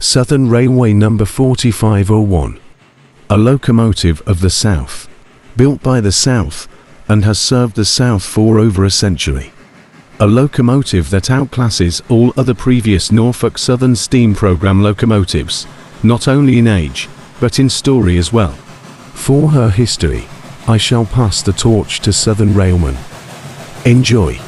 Southern Railway number 4501. A locomotive of the South, built by the South, and has served the South for over a century. A locomotive that outclasses all other previous Norfolk Southern steam program locomotives, not only in age, but in story as well. For her history, I shall pass the torch to Southern Railman. Enjoy.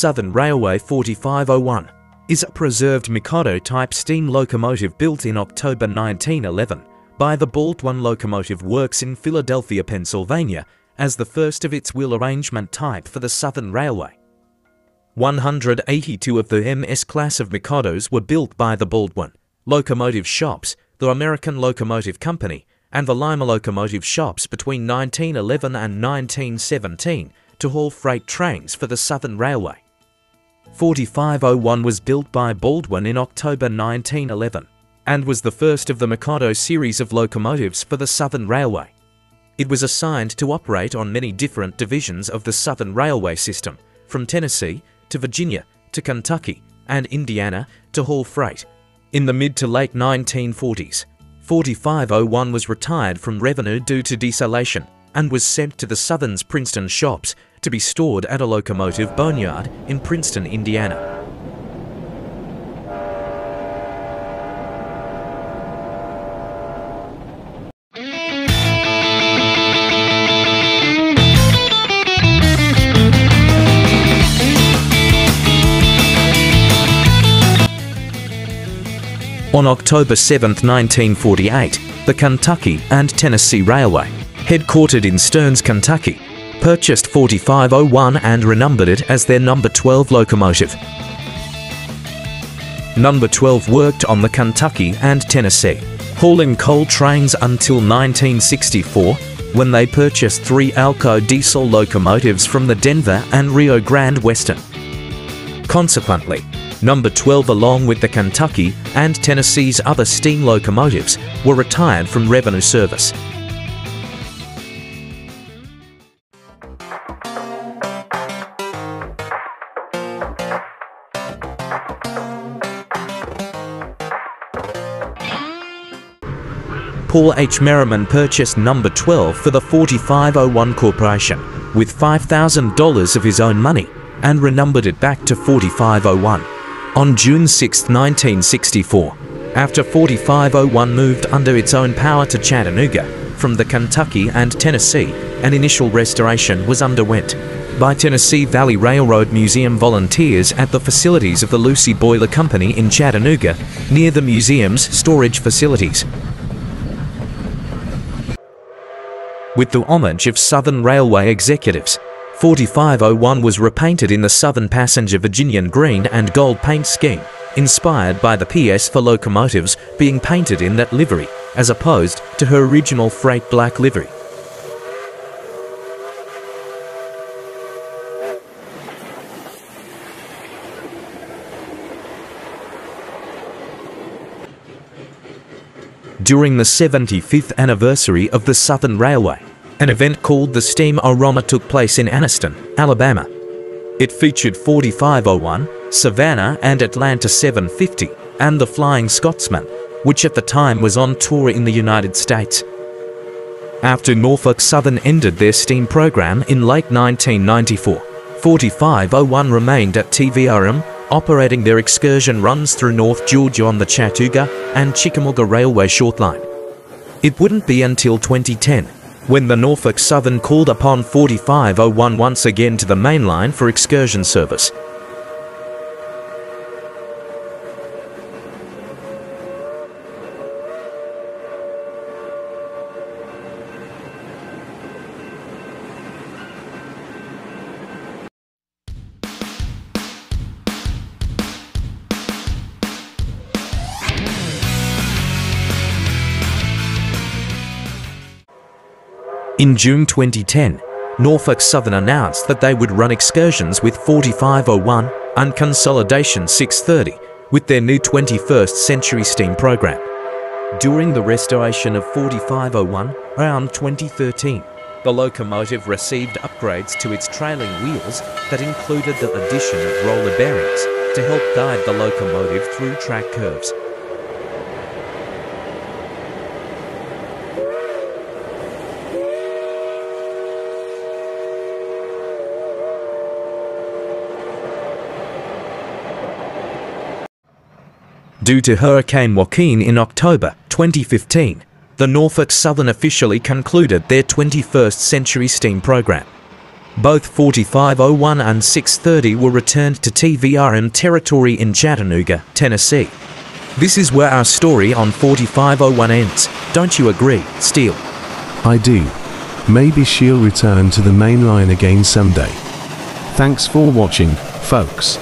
Southern Railway 4501 is a preserved Mikado-type steam locomotive built in October 1911 by the Baldwin Locomotive Works in Philadelphia, Pennsylvania, as the first of its wheel arrangement type for the Southern Railway. 182 of the MS class of Mikados were built by the Baldwin Locomotive Shops, the American Locomotive Company, and the Lima Locomotive Shops between 1911 and 1917 to haul freight trains for the Southern Railway. 4501 was built by Baldwin in October 1911 and was the first of the Mikado series of locomotives for the Southern Railway. It was assigned to operate on many different divisions of the Southern Railway system, from Tennessee to Virginia to Kentucky and Indiana, to haul freight. In the mid to late 1940s, 4501 was retired from revenue due to desalation and was sent to the Southern's Princeton shops to be stored at a locomotive boneyard in Princeton, Indiana. On October 7, 1948, the Kentucky and Tennessee Railway, headquartered in Stearns, Kentucky, purchased 4501 and renumbered it as their number 12 locomotive. Number 12 worked on the Kentucky and Tennessee, hauling coal trains until 1964, when they purchased 3 Alco diesel locomotives from the Denver and Rio Grande Western. Consequently, Number 12 along with the Kentucky and Tennessee's other steam locomotives were retired from revenue service. Paul H. Merriman purchased number 12 for the 4501 Corporation with $5,000 of his own money and renumbered it back to 4501 on June 6, 1964, after 4501 moved under its own power to Chattanooga from the Kentucky and Tennessee. An initial restoration was underwent by Tennessee Valley Railroad Museum volunteers at the facilities of the Lucy Boiler Company in Chattanooga, near the museum's storage facilities. With the homage of Southern Railway executives, 4501 was repainted in the Southern Passenger Virginian green and gold paint scheme, inspired by the PS for locomotives being painted in that livery, as opposed to her original freight black livery. During the 75th anniversary of the Southern Railway, an event called the Steam Aroma took place in Anniston, Alabama. It featured 4501, Savannah and Atlanta 750, and the Flying Scotsman, which at the time was on tour in the United States. After Norfolk Southern ended their steam program in late 1994, 4501 remained at TVRM, operating their excursion runs through North Georgia on the Chattanooga and Chickamauga Railway shortline. It wouldn't be until 2010 when the Norfolk Southern called upon 4501 once again to the mainline for excursion service. In June 2010, Norfolk Southern announced that they would run excursions with 4501 and Consolidation 630 with their new 21st century steam program. During the restoration of 4501 around 2013, the locomotive received upgrades to its trailing wheels that included the addition of roller bearings to help guide the locomotive through track curves. Due to Hurricane Joaquin in October 2015, the Norfolk Southern officially concluded their 21st century steam program. Both 4501 and 630 were returned to TVRM territory in Chattanooga, Tennessee. This is where our story on 4501 ends. Don't you agree, Steele? I do. Maybe she'll return to the main line again someday. Thanks for watching, folks.